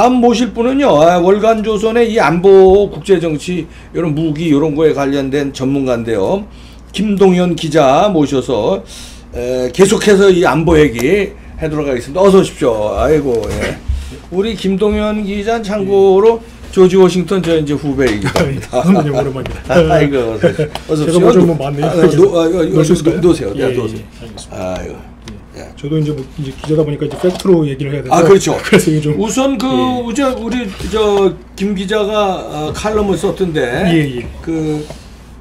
다음 모실 분은요, 월간 조선의 이 안보, 국제정치, 이런 무기, 이런 거에 관련된 전문가인데요. 김동현 기자 모셔서, 계속해서 이 안보 얘기 해도록 하겠습니다. 어서 오십시오. 아이고, 예. 우리 김동현 기자는 참고로 조지 워싱턴 저 이제 후배이기도 합니다. 선배님 오랜만입니다. 아이고, 어서 오십시오. 제가 좀 많네요. 놓으세요. 예, 놓으세요. 알겠습니다. 아이고. 저도 이제 뭐 이제 기자다 보니까 이제 팩트로 얘기를 해야 돼서. 아, 그렇죠. 그래서 이게 좀 우선 그 우리 저 김 기자가 칼럼을 썼던데 그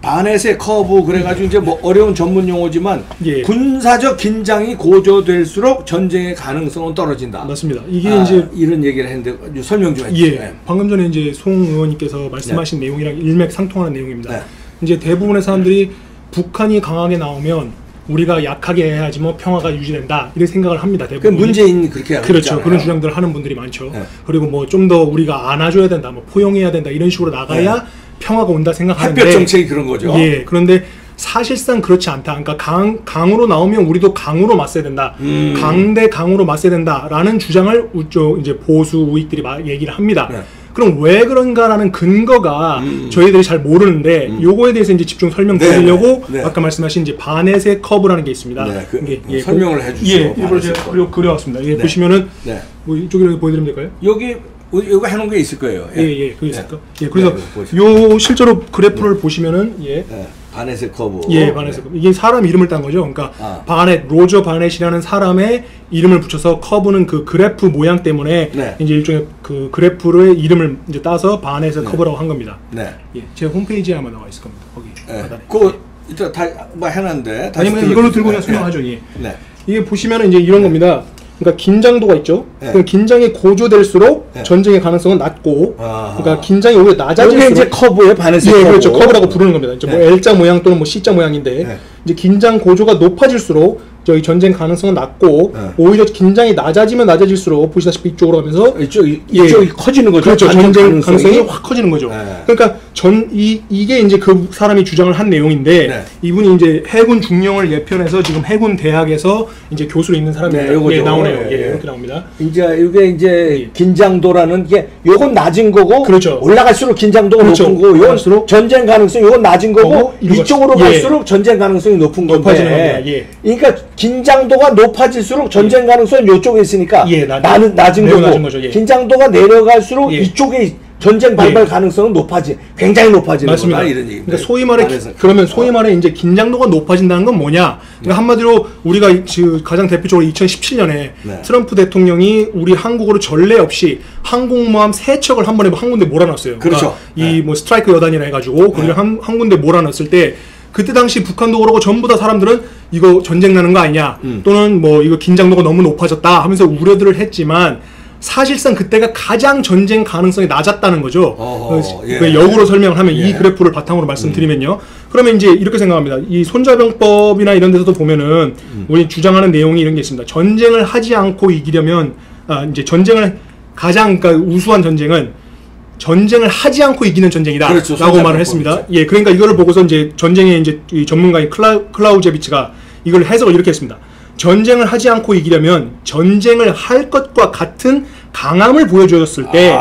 바넷의 커브 그래가지고 이제 뭐 어려운 전문 용어지만 군사적 긴장이 고조될수록 전쟁의 가능성은 떨어진다. 맞습니다. 이게 이제 이런 얘기를 했는데 설명 좀 해주세요. 방금 전에 이제 송 의원님께서 말씀하신 내용이랑 일맥상통하는 내용입니다. 이제 대부분의 사람들이 북한이 강하게 나오면 우리가 약하게 해야지 뭐 평화가 유지된다 이런 생각을 합니다. 대부분. 문재인이 그렇게 하고 그렇죠. 있잖아요. 그런 주장들을 하는 분들이 많죠. 그리고 뭐 좀 더 우리가 안아줘야 된다, 뭐 포용해야 된다 이런 식으로 나가야 평화가 온다 생각하는데. 햇볕 정책이 그런 거죠. 예. 그런데 사실상 그렇지 않다. 그러니까 강으로 나오면 우리도 강으로 맞서야 된다. 강 대 강으로 맞서야 된다라는 주장을 이제 보수 우익들이 얘기를 합니다. 그럼 왜 그런가라는 근거가 저희들이 잘 모르는데 요거에 대해서 이제 집중 설명드리려고 아까 말씀하신 이제 바넷의 커브라는 게 있습니다. 설명을 해주시죠. 일부러 제가 그려왔습니다. 보시면은 뭐 이쪽으로 보여드리면 될까요? 여기 해놓은 게 있을 거예요. 그게 있을까? 그래서 요 실제로 그래프를 보시면은 바넷의 커브. 바넷의 커브. 이게 사람 이름을 딴 거죠. 그러니까 바넷, 로저 바넷이라는 사람의 이름을 붙여서 커브는 그 그래프 모양 때문에 이제 일종의 그 그래프의 이름을 이제 따서 바넷의 커브라고 한 겁니다. 제 홈페이지에 아마 나와 있을 겁니다. 거기 하단에. 그 일단 다 뭐 해놨는데. 아니면 이걸로 들고 그냥 설명하죠. 이게 보시면은 이제 이런 겁니다. 그러니까 긴장도가 있죠. 그러니까 긴장이 고조될수록 전쟁의 가능성은 낮고, 그러니까 긴장이 오히려 낮아질수록 이게 이제 커브의 바넷의 커브. 그렇죠. 커브라고 부르는 겁니다. 이제 뭐 L자 모양 또는 뭐 C자 모양인데 이제 긴장 고조가 높아질수록 저희 전쟁 가능성은 낮고 오히려 긴장이 낮아지면 낮아질수록 보시다시피 이쪽으로 가면서 이쪽이 커지는 거죠. 그렇죠. 전쟁 가능성이 확 커지는 거죠. 그러니까 이게 이제 그 사람이 주장을 한 내용인데 이분이 이제 해군 중령을 예편해서 지금 해군 대학에서 이제 교수로 있는 사람입니다. 나오네요. 이렇게 나옵니다. 이제 이게 이제 긴장도라는 게 요건 낮은 거고 올라갈수록 긴장도가 높은 거고 요건 전쟁 가능성 요건 낮은 거고 이쪽으로 갈수록 전쟁 가능성이 높은 건데 그러니까 긴장도가 높아질수록 전쟁 가능성은 이쪽에 있으니까 낮은 거고 긴장도가 내려갈수록 이쪽에 전쟁 발발 가능성은 굉장히 높아지는 거다 이런 얘기입니다. 그러니까 소위 말해 이제 긴장도가 높아진다는 건 뭐냐? 그러니까 한마디로 우리가 지금 가장 대표적으로 2017년에 트럼프 대통령이 우리 한국으로 전례 없이 항공모함 3척을 한 번에 한 군데 몰아넣었어요. 그렇죠. 그러니까 이 뭐 스트라이크 여단이라 해가지고 거기를 한 군데 몰아넣었을 때. 그때 당시 북한도 그러고 전부 다 사람들은 이거 전쟁 나는 거 아니냐 또는 뭐 이거 긴장도가 너무 높아졌다 하면서 우려들을 했지만 사실상 그때가 가장 전쟁 가능성이 낮았다는 거죠. 역으로 설명을 하면 이 그래프를 바탕으로 말씀드리면요. 그러면 이제 이렇게 생각합니다. 이 손자병법이나 이런 데서도 보면은 우리 주장하는 내용이 이런 게 있습니다. 전쟁을 하지 않고 이기려면 이제 전쟁을 그러니까 우수한 전쟁은 전쟁을 하지 않고 이기는 전쟁이다. 라고 말을 했습니다. 그러니까 이거를 보고서 이제 전쟁의 이제 이 전문가인 클라우제비치가 이걸 해석을 이렇게 했습니다. 전쟁을 하지 않고 이기려면 전쟁을 할 것과 같은 강함을 보여줬을 때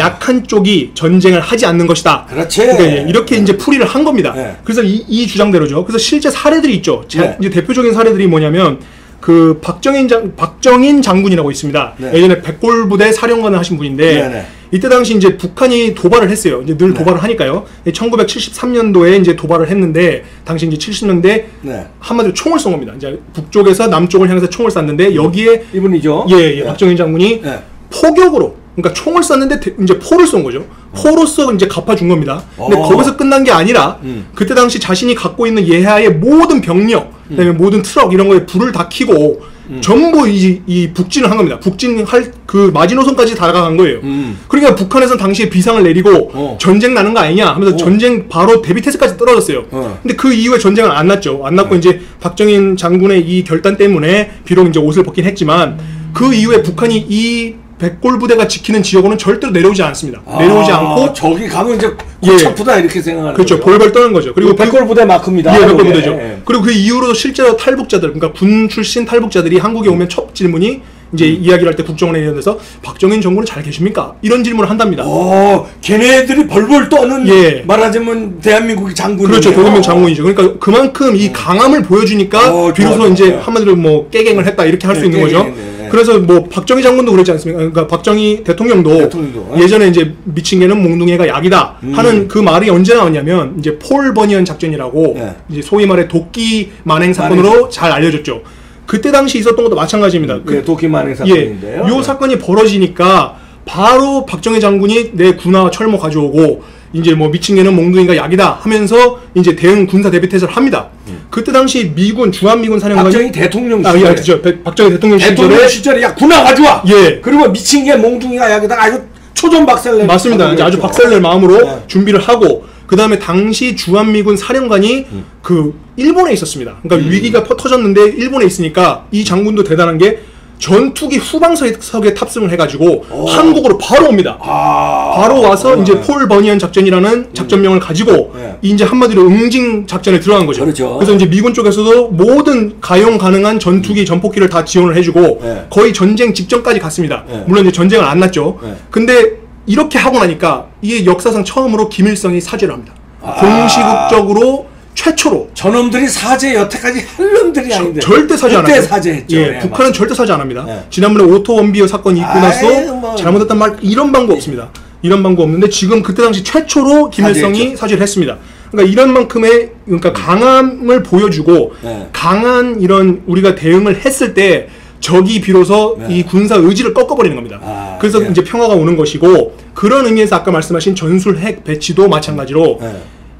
약한 쪽이 전쟁을 하지 않는 것이다. 그러니까 이렇게 이제 풀이를 한 겁니다. 그래서 이 주장대로죠. 그래서 실제 사례들이 있죠. 이제 대표적인 사례들이 뭐냐면 그 박정인 장군이라고 있습니다. 예전에 백골부대 사령관을 하신 분인데 이때 당시 이제 북한이 도발을 했어요. 이제 늘 도발을 하니까요. 1973년도에 이제 도발을 했는데 당시 이제 70년대 한마디로 총을 쏜 겁니다. 이제 북쪽에서 남쪽을 향해서 총을 쐈는데 여기에 이분이죠. 박정인 장군이 포격으로 그러니까 총을 쐈는데 이제 포를 쏜 거죠. 포로서 이제 갚아준 겁니다. 근데 거기서 끝난 게 아니라 그때 당시 자신이 갖고 있는 예하의 모든 병력, 그다음에 모든 트럭 이런 거에 불을 다 켜고 전부 이 북진을 한 겁니다. 북진할 그 마지노선까지 다가간 거예요. 그러니까 북한에서는 당시에 비상을 내리고 전쟁 나는 거 아니냐 하면서 전쟁 바로 대비태세까지 떨어졌어요. 근데 그 이후에 전쟁은 안 났죠. 안 났고 이제 박정인 장군의 이 결단 때문에 비록 이제 옷을 벗긴 했지만 그 이후에 북한이 이 백골부대가 지키는 지역으로는 절대로 내려오지 않습니다. 내려오지 않고 저기 가면 이제 고착부다 이렇게 생각하는 거죠. 그렇죠. 볼벌 떠는 거죠. 그리고 백골부대 마크입니다. 백골부대죠. 그리고 그 이후로도 실제로 탈북자들, 그러니까 군 출신 탈북자들이 한국에 오면 첫 질문이 이제 이야기를 할 때 국정원에 대해서 박정희 정부는 잘 계십니까? 이런 질문을 한답니다. 걔네들이 벌벌 떠는 예. 말하자면 대한민국의 장군이에요. 그렇죠. 대한민국 장군이죠. 그러니까 그만큼 이 강함을 보여주니까 비로소 이제 한마디로 뭐 깨갱을 했다 이렇게 할 수 있는 거죠. 그래서 뭐 박정희 장군도 그랬지 않습니까? 그러니까 박정희 대통령도 예전에 이제 미친 개는 몽둥이가 약이다 하는 그 말이 언제 나왔냐면 이제 폴 버니언 작전이라고 이제 소위 말해 도끼 만행 사건으로 잘 알려졌죠. 그때 당시 있었던 것도 마찬가지입니다. 도끼 만행 사건인데요. 요 사건이 벌어지니까 바로 박정희 장군이 내 군화 철모 가져오고 이제 뭐 미친 개는 몽둥이가 약이다 하면서 이제 대응 군사 대비 태세를 합니다. 그때 당시 미군 주한미군 사령관이 박정희 대통령 시절에 그렇죠. 박정희 대통령 시절에 야 군화 가져와. 예. 그리고 미친 개 몽둥이가 약이다 아주 초전 박살내. 맞습니다. 이제 아주 박살낼 마음으로 준비를 하고 그 다음에 당시 주한미군 사령관이 그 일본에 있었습니다. 그러니까 위기가 터졌는데 일본에 있으니까 이 장군도 대단한 게 전투기 후방석에 탑승을 해가지고 한국으로 바로 옵니다. 바로 와서 이제 폴 버니언 작전이라는 작전명을 가지고 이제 한마디로 응징 작전에 들어간 거죠. 그렇죠. 그래서 이제 미군 쪽에서도 모든 가용 가능한 전투기, 전폭기를 다 지원을 해주고 거의 전쟁 직전까지 갔습니다. 물론 이제 전쟁은 안 났죠. 근데 이렇게 하고 나니까 이게 역사상 처음으로 김일성이 사죄를 합니다. 공식적으로 최초로 저놈들이 사죄 여태까지 할 놈들이 아닌데 절대 사죄 안 하죠. 사죄했죠. 예, 북한은 절대 사죄 안 합니다. 지난번에 오토 원비어 사건이 있고 나서 잘못했단 말 이런 방법 없습니다. 이런 방법 없는데 지금 그때 당시 최초로 김일성이 사죄를 했습니다. 그러니까 이런 만큼의 그러니까 강함을 보여주고 강한 이런 우리가 대응을 했을 때 적이 비로소 이 군사 의지를 꺾어버리는 겁니다. 그래서 이제 평화가 오는 것이고 그런 의미에서 아까 말씀하신 전술 핵 배치도 마찬가지로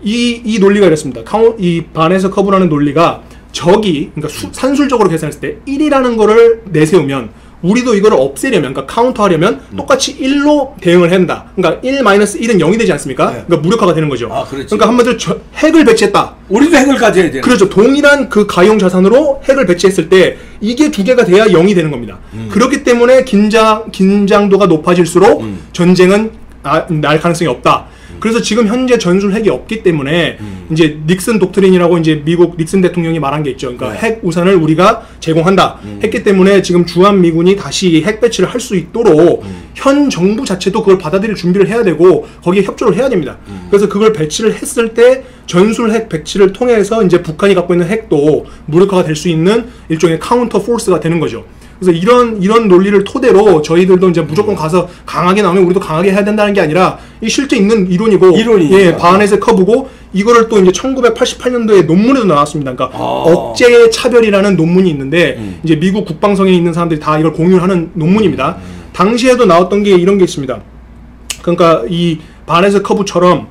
이 논리가 이렇습니다. 이 바네서 커브라는 논리가 적이 그러니까 산술적으로 계산했을 때 1이라는 거를 내세우면 우리도 이거를 없애려면 그러니까 카운터하려면 똑같이 1로 대응을 한다. 그러니까 1-1은 0이 되지 않습니까? 그러니까 무력화가 되는 거죠. 그러니까 한마디로 핵을 배치했다. 우리도 핵을 가져야 돼요. 그렇죠. 동일한 그 가용 자산으로 핵을 배치했을 때 이게 두 개가 돼야 0이 되는 겁니다. 그렇기 때문에 긴장도가 높아질수록 전쟁은 날 가능성이 없다. 그래서 지금 현재 전술 핵이 없기 때문에 이제 닉슨 독트린이라고 이제 미국 닉슨 대통령이 말한 게 있죠. 그러니까 핵 우산을 우리가 제공한다 했기 때문에 지금 주한 미군이 다시 핵 배치를 할 수 있도록 현 정부 자체도 그걸 받아들일 준비를 해야 되고 거기에 협조를 해야 됩니다. 그래서 그걸 배치를 했을 때 전술 핵 배치를 통해서 이제 북한이 갖고 있는 핵도 무력화가 될 수 있는 일종의 카운터 포스가 되는 거죠. 그래서 이런 논리를 토대로 저희들도 이제 무조건 가서 강하게 나오면 우리도 강하게 해야 된다는 게 아니라 이 실제 있는 이론이고 예, 바네스 커브고 이거를 또 이제 1988년도에 논문에도 나왔습니다. 그러니까 억제의 차별이라는 논문이 있는데 이제 미국 국방성에 있는 사람들이 다 이걸 공유하는 논문입니다. 당시에도 나왔던 게 이런 게 있습니다. 그러니까 이 바네스 커브처럼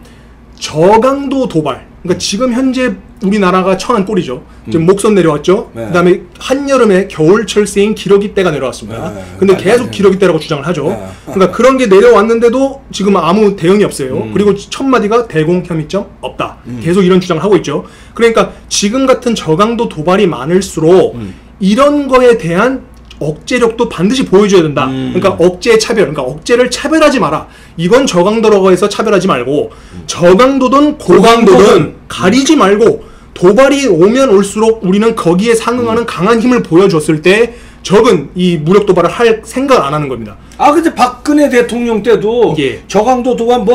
저강도 도발. 그러니까 지금 현재 우리나라가 처한 꼴이죠. 지금 목선 내려왔죠. 그다음에 한여름에 겨울철새인 기러기 때가 내려왔습니다. 근데 계속 기러기 때라고 주장을 하죠. 그러니까 그런 게 내려왔는데도 지금 아무 대응이 없어요. 그리고 첫 마디가 대공 혐의점 없다. 계속 이런 주장을 하고 있죠. 그러니까 지금 같은 저강도 도발이 많을수록 이런 거에 대한 억제력도 반드시 보여줘야 된다. 그러니까 억제의 차별, 그러니까 억제를 차별하지 마라. 이건 저강도라고 해서 차별하지 말고 저강도든 고강도든 가리지 말고 도발이 오면 올수록 우리는 거기에 상응하는 강한 힘을 보여줬을 때 적은 이 무력 도발을 할 생각 안 하는 겁니다. 근데 박근혜 대통령 때도 저강도 도발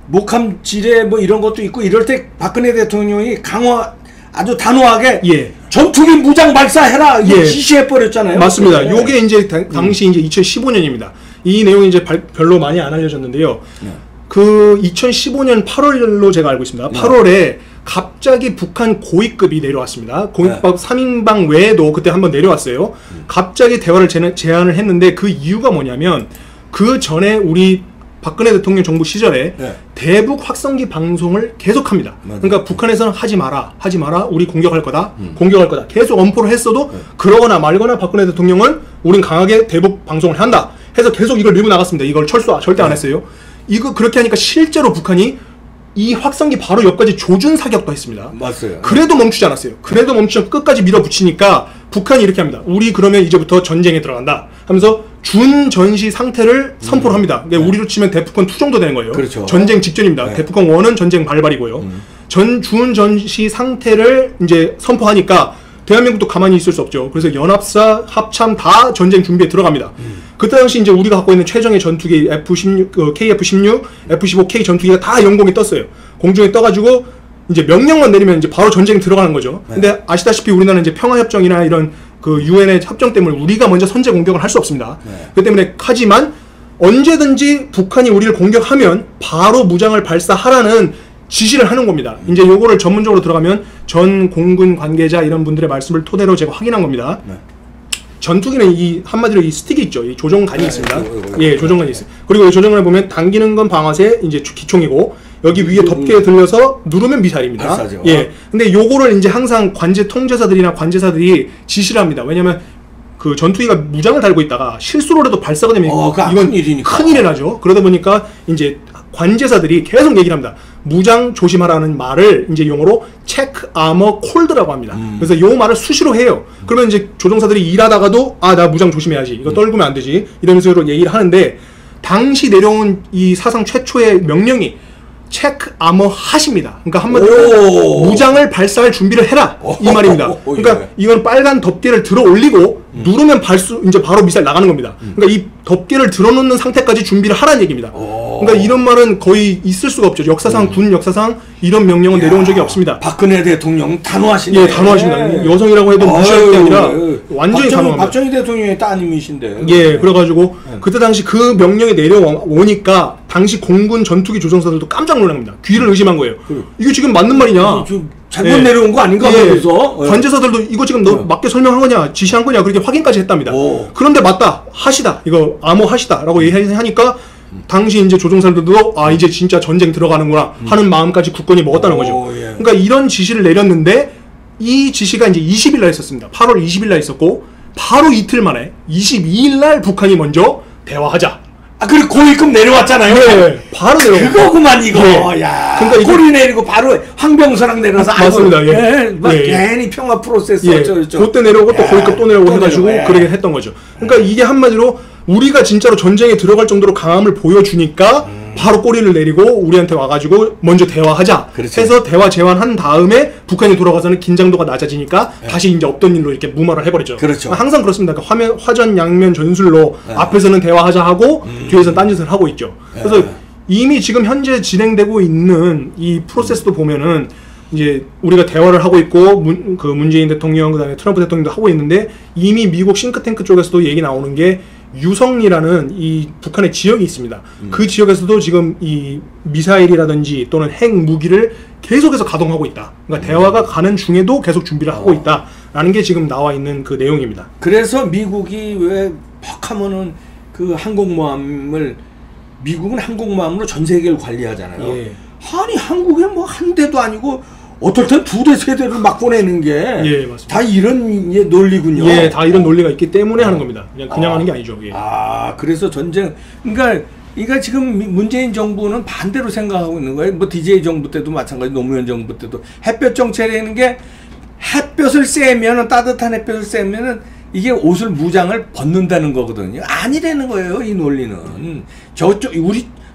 목함 지뢰 이런 것도 있고 이럴 때 박근혜 대통령이 아주 단호하게 전투기 무장 발사해라 지시해 버렸잖아요. 맞습니다. 요게 이제 당시 이제 2015년입니다. 이 내용이 이제 별로 많이 안 알려졌는데요. 그 2015년 8월로 제가 알고 있습니다. 8월에 갑자기 북한 고위급이 내려왔습니다. 고위급 3인방 외에도 그때 한번 내려왔어요. 갑자기 대화를 제안을 했는데 그 이유가 뭐냐면 그 전에 우리 박근혜 대통령 정부 시절에 대북 확성기 방송을 계속합니다. 그러니까 북한에서는 하지 마라 우리 공격할 거다 공격할 거다 계속 엄포를 했어도 그러거나 말거나 박근혜 대통령은 우린 강하게 대북 방송을 한다 해서 계속 이걸 밀고 나갔습니다. 이걸 철수하 절대 안 했어요. 이거 그렇게 하니까 실제로 북한이 이 확성기 바로 옆까지 조준 사격도 했습니다. 맞아요. 그래도 멈추지 않았어요. 그래도 멈추지 끝까지 밀어붙이니까 북한이 이렇게 합니다. 우리 그러면 이제부터 전쟁에 들어간다 하면서 준전시 상태를 선포를 합니다. 우리로 치면 대북권 2 정도 되는 거예요. 그렇죠. 전쟁 직전입니다. 대북권 1은 전쟁 발발이고요. 준전시 상태를 이제 선포하니까 대한민국도 가만히 있을 수 없죠. 그래서 연합사, 합참 다 전쟁 준비에 들어갑니다. 그때 당시 이제 우리가 갖고 있는 최정의 전투기 F-16, KF-16, F-15K 전투기가 다 영공에 떴어요. 공중에 떠가지고 이제 명령만 내리면 이제 바로 전쟁에 들어가는 거죠. 네. 근데 아시다시피 우리나라는 이제 평화협정이나 이런 그 유엔의 협정 때문에 우리가 먼저 선제 공격을 할 수 없습니다. 네. 그 때문에 하지만 언제든지 북한이 우리를 공격하면 바로 무장을 발사하라는 지시를 하는 겁니다. 이제 요거를 전문적으로 들어가면 전 공군 관계자 이런 분들의 말씀을 토대로 제가 확인한 겁니다. 네. 전투기는 이 한마디로 이 스틱이 있죠. 이 조종관이 있습니다. 예, 조종관이 있어요. 그리고 이 조종관을 보면 당기는 건 방아쇠, 이제 기총이고 여기 위에 덮개 들려서 누르면 미사일입니다. 발사죠. 예. 근데 요거를 이제 항상 관제 통제사들이나 관제사들이 지시를 합니다. 왜냐면 그 전투기가 무장을 달고 있다가 실수로라도 발사가 되면 이건 큰일이 나죠. 그러다 보니까 이제 관제사들이 계속 얘기를 합니다. 무장 조심하라는 말을 이제 용어로 체크 아머 콜드라고 합니다. 그래서 요 말을 수시로 해요. 그러면 이제 조종사들이 일하다가도 아, 나 무장 조심해야지. 이거 떨구면 안 되지. 이런 식으로 얘기를 하는데 당시 내려온 이 사상 최초의 명령이 체크 아머 하십니다. 그러니까 한마디로 무장을 발사할 준비를 해라 이 말입니다. 그러니까 이건 빨간 덮개를 들어 올리고 누르면 이제 바로 미사일 나가는 겁니다. 그러니까 이 덮개를 들어놓는 상태까지 준비를 하라는 얘기입니다. 그러니까 이런 말은 거의 있을 수가 없죠. 역사상 군 역사상 이런 명령은 내려온 적이 없습니다. 박근혜 대통령 단호하시네. 예, 단호하십니다. 여성이라고 해도 무시할 게 아니라 완전히 단호합니다. 박정희 대통령의 따님이신데. 예, 그래가지고 그때 당시 그 명령이 내려오니까 당시 공군 전투기 조종사들도 깜짝 놀랍니다. 귀를 의심한 거예요. 이게 지금 맞는 말이냐? 잘못 내려온 거 아닌가? 그래서 관제사들도 이거 지금 너 맞게 설명한 거냐, 지시한 거냐 그렇게 확인까지 했답니다. 그런데 맞다, 하시다, 이거 암호 하시다라고 얘기하니까 당시 이제 조종사들도 아 이제 진짜 전쟁 들어가는구나 하는 마음까지 굳건히 먹었다는 거죠. 예. 그러니까 이런 지시를 내렸는데 이 지시가 이제 20일 날 있었습니다. 8월 20일 날 있었고 바로 이틀 만에 22일 날 북한이 먼저 대화하자. 아, 그리고 고위급 내려왔잖아요. 네, 바로 내려왔고. 그거구만, 이거. 네. 야, 그러니까 꼬리 내리고 바로 황병서랑 내려서. 맞습니다. 예. 네, 막 괜히 평화 프로세스. 예. 그때 내려오고 또 고위급 또 내려오고 해가지고 그렇게 했던 거죠. 그러니까 이게 한마디로 우리가 진짜로 전쟁에 들어갈 정도로 강함을 보여주니까 바로 꼬리를 내리고 우리한테 와가지고 먼저 대화하자. 그렇죠. 해서 대화 제환한 다음에 북한이 돌아가서는 긴장도가 낮아지니까 다시 이제 없던 일로 이렇게 무마를 해버리죠. 그렇죠. 항상 그렇습니다. 그러니까 화전 양면 전술로 앞에서는 대화하자 하고 뒤에서는 딴짓을 하고 있죠. 그래서 이미 지금 현재 진행되고 있는 이 프로세스도 보면은 이제 우리가 대화를 하고 있고 그 문재인 대통령 그다음에 트럼프 대통령도 하고 있는데 이미 미국 싱크탱크 쪽에서도 얘기 나오는 게 유성리라는 이 북한의 지역이 있습니다. 그 지역에서도 지금 이 미사일이라든지 또는 핵 무기를 계속해서 가동하고 있다. 그러니까 대화가 가는 중에도 계속 준비를 하고 있다라는 게 지금 나와 있는 그 내용입니다. 그래서 미국이 왜 퍽 하면은 그 항공모함을 미국은 항공모함으로 전 세계를 관리하잖아요. 예. 아니 한국에 뭐 한 대도 아니고 어떨 땐 두 대, 세 대를 막 보내는 게 다 이런 논리군요. 예, 다 이런 논리가 있기 때문에 하는 겁니다. 그냥 하는 게 아니죠. 예. 아, 그래서 전쟁, 그러니까 지금 문재인 정부는 반대로 생각하고 있는 거예요. 뭐 DJ 정부 때도 마찬가지, 노무현 정부 때도 햇볕 정책이라는 게 햇볕을 쐬면은 따뜻한 햇볕을 쐬면은 이게 옷을 무장을 벗는다는 거거든요. 아니라는 거예요, 이 논리는.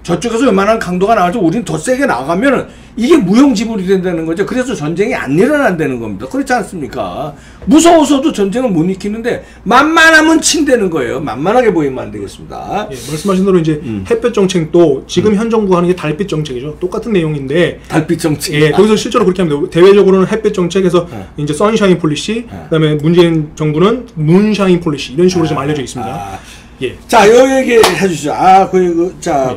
저쪽에서 웬만한 강도가 나와서 우리는 더 세게 나가면은 이게 무용지물이 된다는 거죠. 그래서 전쟁이 안 일어난다는 겁니다. 그렇지 않습니까? 무서워서도 전쟁을 못 일으키는데 만만하면 친다는 거예요. 만만하게 보이면 안 되겠습니다. 예, 말씀하신 대로 이제 햇볕 정책도 지금 현 정부가 하는 게 달빛 정책이죠. 똑같은 내용인데 달빛 정책. 예, 거기서 실제로 그렇게 합니다. 대외적으로는 햇볕 정책에서 이제 선샤인 폴리시, 그다음에 문재인 정부는 문샤인 폴리시 이런 식으로 좀 알려져 있습니다. 예. 자, 요 얘기 해주시죠.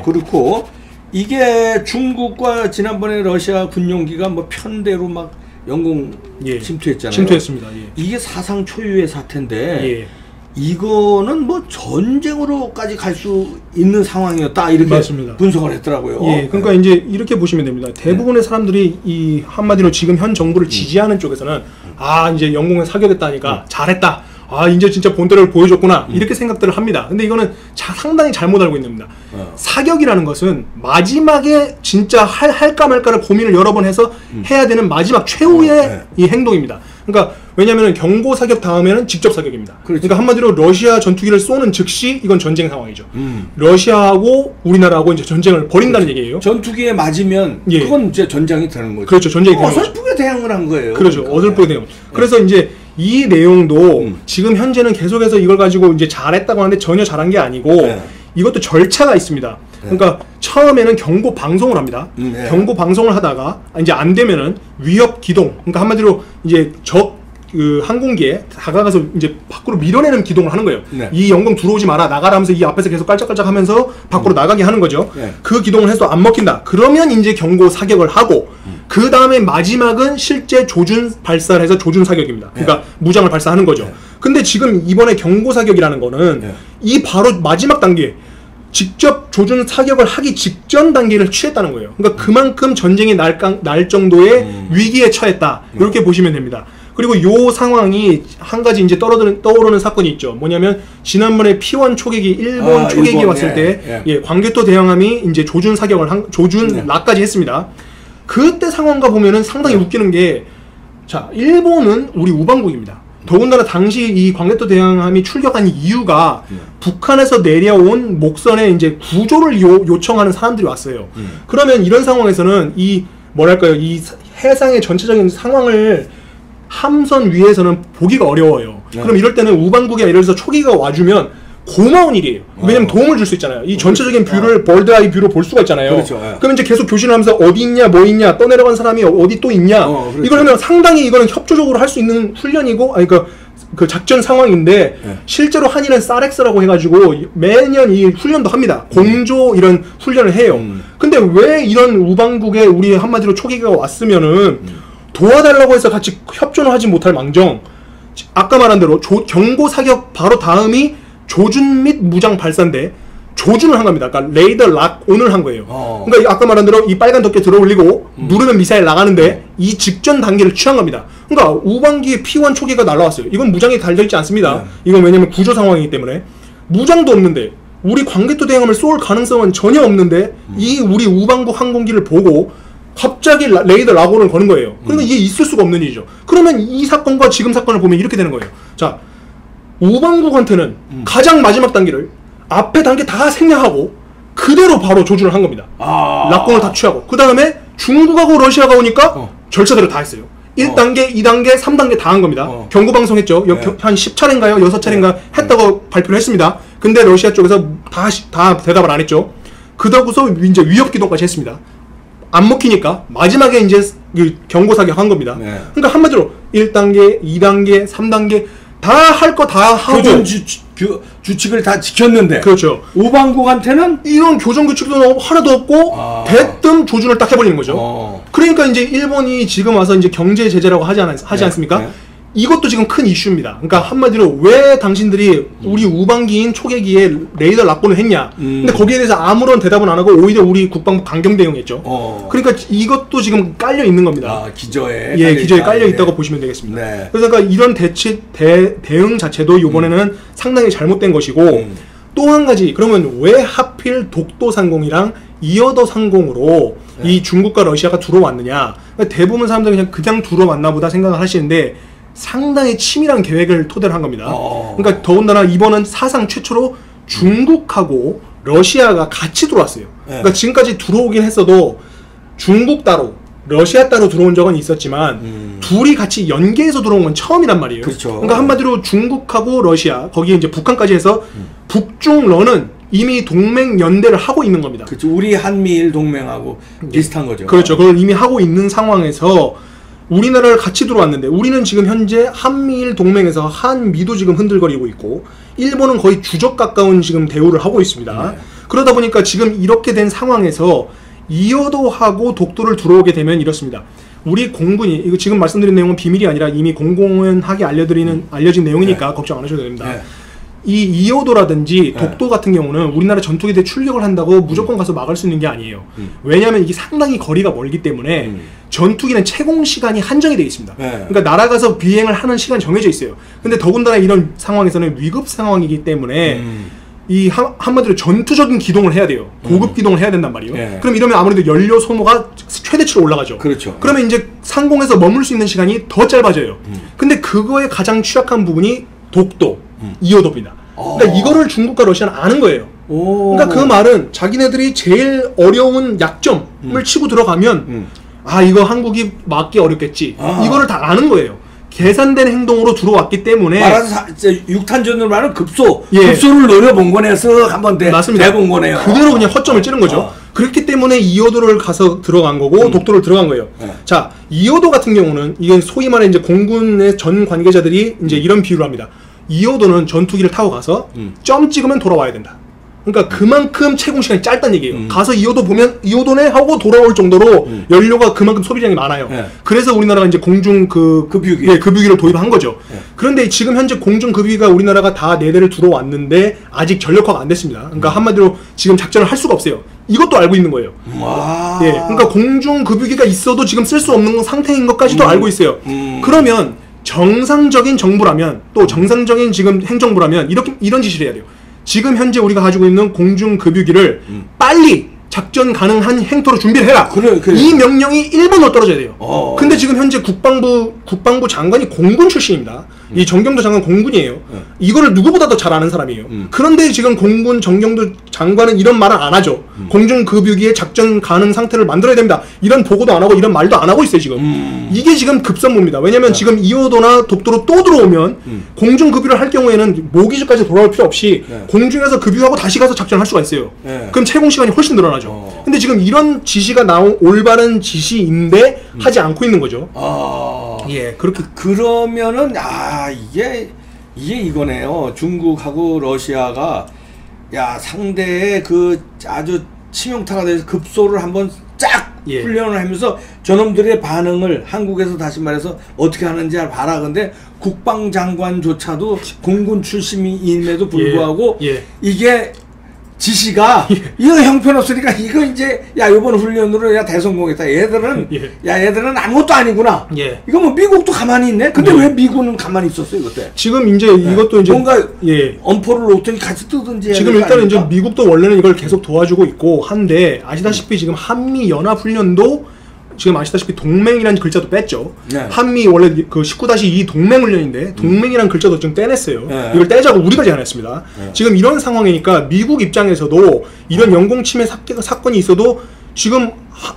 그렇고, 이게 중국과 지난번에 러시아 군용기가 뭐 편대로 막 영공 침투했잖아요. 침투했습니다. 예. 이게 사상 초유의 사태인데, 이거는 뭐 전쟁으로까지 갈 수 있는 상황이었다. 이렇게 맞습니다. 분석을 했더라고요. 예. 그러니까 이제 이렇게 보시면 됩니다. 대부분의 사람들이 이 한마디로 지금 현 정부를 지지하는 쪽에서는 아, 이제 영공에 사격했다니까 잘했다. 아, 이제 진짜 본때를 보여줬구나 이렇게 생각들을 합니다. 근데 이거는 상당히 잘못 알고 있는 겁니다. 사격이라는 것은 마지막에 진짜 할까 말까를 고민을 여러 번 해서 해야 되는 마지막 최후의 이 행동입니다. 그러니까 왜냐하면 경고 사격 다음에는 직접 사격입니다. 그렇죠. 그러니까 한마디로 러시아 전투기를 쏘는 즉시 이건 전쟁 상황이죠. 러시아하고 우리나라하고 이제 전쟁을 벌인다는 그렇죠. 얘기예요. 전투기에 맞으면 그건 이제 전쟁이 되는 거죠. 그렇죠. 전쟁이 되는 거죠. 어설프게 대응을 한 거예요. 그렇죠. 그러니까. 어설프게 대응. 그래서 이제 이 내용도 지금 현재는 계속해서 이걸 가지고 이제 잘했다고 하는데 전혀 잘한 게 아니고 이것도 절차가 있습니다. 그러니까 처음에는 경고 방송을 합니다. 경고 방송을 하다가 이제 안 되면은 위협 기동, 그러니까 한마디로 이제 그 항공기에 다가가서 이제 밖으로 밀어내는 기동을 하는 거예요. 이 영공 들어오지 마라, 나가라 하면서 이 앞에서 계속 깔짝깔짝 하면서 밖으로 나가게 하는 거죠. 그 기동을 해서 안 먹힌다. 그러면 이제 경고 사격을 하고 그 다음에 마지막은 실제 조준 발사를 해서 조준 사격입니다. 그러니까 무장을 발사하는 거죠. 근데 지금 이번에 경고 사격이라는 거는 이 바로 마지막 단계, 직접 조준 사격을 하기 직전 단계를 취했다는 거예요. 그러니까 그만큼 전쟁이 날 정도의 위기에 처했다. 이렇게 보시면 됩니다. 그리고 요 상황이 한 가지 이제 떠오르는 사건이 있죠. 뭐냐면 지난번에 P1 초계기, 일본 초계기 왔을 때 광개토 대항함이 이제 조준 사격을 조준 락까지 했습니다. 그때 상황과 보면은 상당히 웃기는 게, 자, 일본은 우리 우방국입니다. 더군다나 당시 이 광개토 대항함이 출격한 이유가 북한에서 내려온 목선에 이제 구조를 요청하는 사람들이 왔어요. 그러면 이런 상황에서는 이 뭐랄까요, 이 해상의 전체적인 상황을 함선 위에서는 보기가 어려워요. 그럼 이럴 때는 우방국이 예를 들어서 초기가 와주면 고마운 일이에요. 왜냐면 도움을 줄 수 있잖아요. 이 전체적인 뷰를 벌드아이 뷰로 볼 수가 있잖아요. 그렇죠. 그럼 이제 계속 교신을 하면서 어디 있냐, 뭐 있냐, 떠내려간 사람이 어디 또 있냐. 그렇죠. 이걸 하면 상당히 이거는 협조적으로 할 수 있는 훈련이고, 아니 그 작전 상황인데 실제로 한일은 사렉스라고 해가지고 매년 이 훈련도 합니다. 공조 이런 훈련을 해요. 근데 왜 이런 우방국에 우리 한마디로 초기가 왔으면은 도와달라고 해서 같이 협조는 하지 못할 망정, 아까 말한 대로 경고 사격 바로 다음이 조준 및 무장 발사인데 조준을 한 겁니다. 그러니까 레이더 락 온을 한 거예요. 그러니까 아까 말한 대로 이 빨간 덮개 들어올리고 누르면 미사일 나가는데 이 직전 단계를 취한 겁니다. 그러니까 우방기에 P1 초계가 날아왔어요. 이건 무장이 달려있지 않습니다. 이건 왜냐면 구조 상황이기 때문에. 무장도 없는데 우리 광개토 대항함을 쏠 가능성은 전혀 없는데 이 우리 우방국 항공기를 보고 갑자기 레이더 락온을 거는 거예요. 그러면 이게 있을 수가 없는 일이죠. 그러면 이 사건과 지금 사건을 보면 이렇게 되는 거예요. 자, 우방국한테는 가장 마지막 단계를 앞에 단계 다 생략하고 그대로 바로 조준을 한 겁니다. 락공을 다 취하고 그 다음에 중국하고 러시아가 오니까 절차대로 다 했어요. 1단계, 2단계, 3단계 다 한 겁니다. 경고방송했죠. 한 10차례인가요? 6차례인가 했다고 발표를 했습니다. 근데 러시아 쪽에서 다 대답을 안 했죠. 그러고서 이제 위협기동까지 했습니다. 안 먹히니까 마지막에 이제 경고 사격 한 겁니다. 그러니까 한마디로 1단계, 2단계, 3단계 다 할 거 다 하고 교전 규칙을 다 지켰는데, 그렇죠. 우방국한테는 이런 교전 규칙도 하나도 없고 대뜸 조준을 딱 해버리는 거죠. 그러니까 이제 일본이 지금 와서 이제 경제 제재라고 하지 않습니까? 이것도 지금 큰 이슈입니다. 그러니까 한마디로 왜 당신들이 우리 우방기인 초계기에 레이더 락본을 했냐. 근데 거기에 대해서 아무런 대답은 안 하고 오히려 우리 국방부 강경 대응했죠. 그러니까 이것도 지금 깔려 있는 겁니다. 기저에. 예, 기저에 깔려 있다고 보시면 되겠습니다. 그래서 그러니까 이런 대응 자체도 이번에는 상당히 잘못된 것이고, 또 한 가지, 그러면 왜 하필 독도 상공이랑 이어도 상공으로 이 중국과 러시아가 들어왔느냐. 그러니까 대부분 사람들이 그냥 들어왔나 보다 생각을 하시는데 상당히 치밀한 계획을 토대로 한 겁니다. 그러니까 더군다나 이번은 사상 최초로 중국하고 러시아가 같이 들어왔어요. 그러니까 지금까지 들어오긴 했어도 중국 따로 러시아 따로 들어온 적은 있었지만 둘이 같이 연계해서 들어온 건 처음이란 말이에요. 그렇죠. 그러니까 한마디로 중국하고 러시아, 거기에 이제 북한까지 해서 북중러는 이미 동맹 연대를 하고 있는 겁니다. 그렇죠. 우리 한미일 동맹하고 비슷한 거죠. 그렇죠. 그걸 이미 하고 있는 상황에서 우리나라를 같이 들어왔는데, 우리는 지금 현재 한미일 동맹에서 한미도 지금 흔들거리고 있고 일본은 거의 주적 가까운 지금 대우를 하고 있습니다. 그러다 보니까 지금 이렇게 된 상황에서 이어도하고 독도를 들어오게 되면 이렇습니다. 우리 공군이, 이거 지금 말씀드린 내용은 비밀이 아니라 이미 공공연하게 알려진 내용이니까 걱정 안 하셔도 됩니다. 이 이어도라든지 독도 같은 경우는 우리나라 전투기대 출격을 한다고 무조건 가서 막을 수 있는 게 아니에요. 왜냐하면 이게 상당히 거리가 멀기 때문에 전투기는 채공 시간이 한정이 되어 있습니다. 그러니까 날아가서 비행을 하는 시간이 정해져 있어요. 근데 더군다나 이런 상황에서는 위급 상황이기 때문에 이 한마디로 전투적인 기동을 해야 돼요. 고급 기동을 해야 된단 말이에요. 그럼 이러면 아무래도 연료 소모가 최대치로 올라가죠. 그렇죠. 그러면 이제 상공에서 머물 수 있는 시간이 더 짧아져요. 근데 그거에 가장 취약한 부분이 독도, 이어도입니다. 그러니까 이거를 중국과 러시아는 아는 거예요. 그러니까 그 말은 자기네들이 제일 어려운 약점을 치고 들어가면 이거 한국이 막기 어렵겠지. 이거를 다 아는 거예요. 계산된 행동으로 들어왔기 때문에 말해서 6탄전으로 말하는 급소를 노려본 거네요. 한번 대본 거네요. 그대로 그냥 허점을 찌른 거죠. 그렇기 때문에 이호도를 가서 들어간 거고 독도를 들어간 거예요. 자, 이호도 같은 경우는 이게 소위 말해 이제 공군의 전 관계자들이 이제 이런 비유를 합니다. 이호도는 전투기를 타고 가서 점 찍으면 돌아와야 된다. 그러니까 그만큼 채공 시간이 짧다는 얘기예요. 가서 이호도 보면 이호도네 하고 돌아올 정도로 연료가 그만큼 소비량이 많아요. 그래서 우리나라가 이제 공중 급유기를 도입한 거죠. 그런데 지금 현재 공중 급유기가 우리나라가 다 4대를 들어왔는데 아직 전력화가 안 됐습니다. 그러니까 한마디로 지금 작전을 할 수가 없어요. 이것도 알고 있는 거예요. 예, 그러니까 공중 급유기가 있어도 지금 쓸 수 없는 상태인 것까지도 알고 있어요. 그러면 정상적인 정부라면, 또 정상적인 지금 행정부라면 이런 지시를 해야 돼요. 지금 현재 우리가 가지고 있는 공중급유기를 빨리 작전 가능한 행토로 준비를 해라. 그래. 이 명령이 1번으로 떨어져야 돼요. 근데 지금 현재 국방부 장관이 공군 출신입니다. 이 정경도 장관 공군이에요. 이거를 누구보다도 잘 아는 사람이에요. 그런데 지금 공군 정경도 장관은 이런 말을 안 하죠. 공중급유기의 작전 가능 상태를 만들어야 됩니다. 이런 보고도 안 하고 이런 말도 안 하고 있어요, 지금. 이게 지금 급선무입니다. 왜냐면 지금 이호도나 독도로 또 들어오면 공중급유를 할 경우에는 모기지까지 돌아올 필요 없이 공중에서 급유하고 다시 가서 작전을 할 수가 있어요. 그럼 채공 시간이 훨씬 늘어나죠. 근데 지금 이런 지시가 나온 올바른 지시인데 하지 않고 있는 거죠. 예, 그렇게. 그러면은 이게 이거네요. 중국하고 러시아가 상대의 그 아주 치명타가 돼서 급소를 한번 쫙 훈련을 하면서 저놈들의 반응을 한국에서 다시 말해서 어떻게 하는지 봐라. 근데 국방장관조차도 공군 출신임에도 불구하고 이게 지시가 이거 형편없으니까 이거 이제 이번 훈련으로 대성공했다. 얘들은 아무것도 아니구나. 이거 뭐 미국도 가만히 있네. 근데 왜 미국은 가만히 있었어요 그때? 지금 이제 이것도 이제 뭔가 엄포를 놓더니 같이 뜨든지. 지금 일단은 이제 미국도 원래는 이걸 계속 도와주고 있고 한데 아시다시피 지금 한미 연합 훈련도 지금 아시다시피 동맹이라는 글자도 뺐죠. 한미 원래 그 19-2 동맹훈련인데 동맹이라는 글자도 좀 떼냈어요. 이걸 떼자고 우리가 제안했습니다. 지금 이런 상황이니까 미국 입장에서도 이런 영공침해 사건이 있어도 지금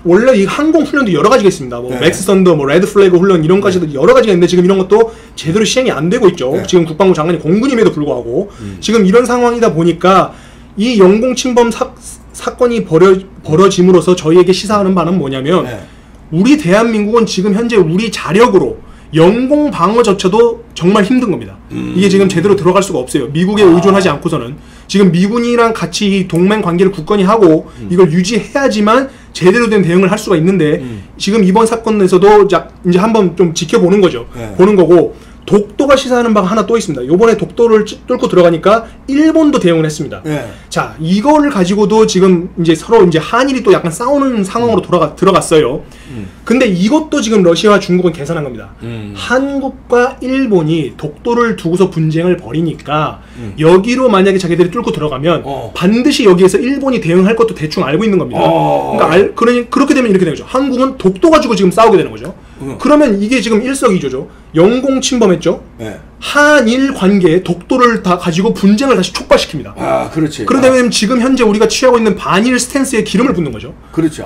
원래 이 항공훈련도 여러 가지가 있습니다. 뭐 맥스 선더, 뭐 레드 플래그 훈련 이런 것까지도 여러 가지가 있는데 지금 이런 것도 제대로 시행이 안 되고 있죠. 지금 국방부 장관이 공군임에도 불구하고 지금 이런 상황이다 보니까 이 영공침범 사건이 벌어짐으로써 저희에게 시사하는 바는 뭐냐면 우리 대한민국은 지금 현재 우리 자력으로 영공 방어조차도 정말 힘든 겁니다. 이게 지금 제대로 들어갈 수가 없어요. 미국에 의존하지 않고서는. 지금 미군이랑 같이 이 동맹 관계를 굳건히 하고 이걸 유지해야지만 제대로 된 대응을 할 수가 있는데 지금 이번 사건에서도 이제 한번 좀 지켜보는 거죠. 보는 거고, 독도가 시사하는 바가 하나 또 있습니다. 요번에 독도를 뚫고 들어가니까 일본도 대응을 했습니다. 자, 이거를 가지고도 지금 이제 서로 이제 한일이 또 약간 싸우는 상황으로 들어갔어요. 근데 이것도 지금 러시아와 중국은 계산한 겁니다. 한국과 일본이 독도를 두고서 분쟁을 벌이니까 여기로 만약에 자기들이 뚫고 들어가면 반드시 여기에서 일본이 대응할 것도 대충 알고 있는 겁니다. 그러니까 그렇게 되면 이렇게 되는 거죠. 한국은 독도 가지고 지금 싸우게 되는 거죠. 그러면 이게 지금 일석이조죠. 영공 침범했죠. 한일 관계에 독도를 다 가지고 분쟁을 다시 촉발시킵니다. 그렇지. 그러다 지금 현재 우리가 취하고 있는 반일 스탠스에 기름을 붓는 거죠. 그렇죠.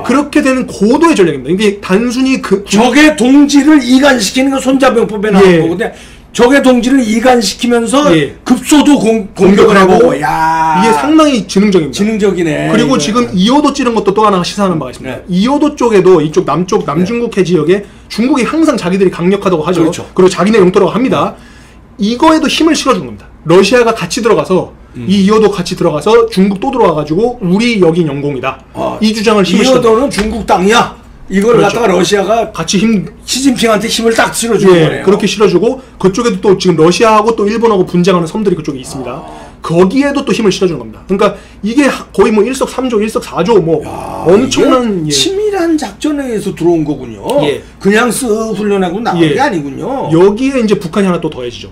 그렇게 되는 고도의 전략입니다. 이게 단순히 적의 동지를 이간시키는 거 손자병법에 나오는 거거든요. 적의 동지를 이간시키면서 급소도 공격을 하고. 이게 상당히 지능적입니다. 지능적이네. 그리고 지금 이호도 찌른 것도 또 하나 시사하는 바가 있습니다. 이호도 쪽에도 이쪽 남쪽 남중국해 지역에 중국이 항상 자기들이 강력하다고 하죠. 그렇죠. 그리고 자기네 영토라고 합니다. 이거에도 힘을 실어준 겁니다. 러시아가 같이 들어가서 이 이호도 같이 들어가서 중국 또 들어와가지고 우리 여긴 영공이다. 이 주장을 이호도는 중국 땅이야. 이걸 갖다가 러시아가 같이 시진핑한테 힘을 딱 실어주는 거예요. 그렇게 실어주고 그쪽에도 또 지금 러시아하고 또 일본하고 분쟁하는 섬들이 그쪽에 있습니다. 거기에도 또 힘을 실어주는 겁니다. 그러니까 이게 거의 뭐 일석삼조, 일석사조 뭐 엄청난 치밀한 작전에 의해서 들어온 거군요. 그냥 쓱 훈련하고 나온 게 아니군요. 여기에 이제 북한이 하나 또 더해지죠.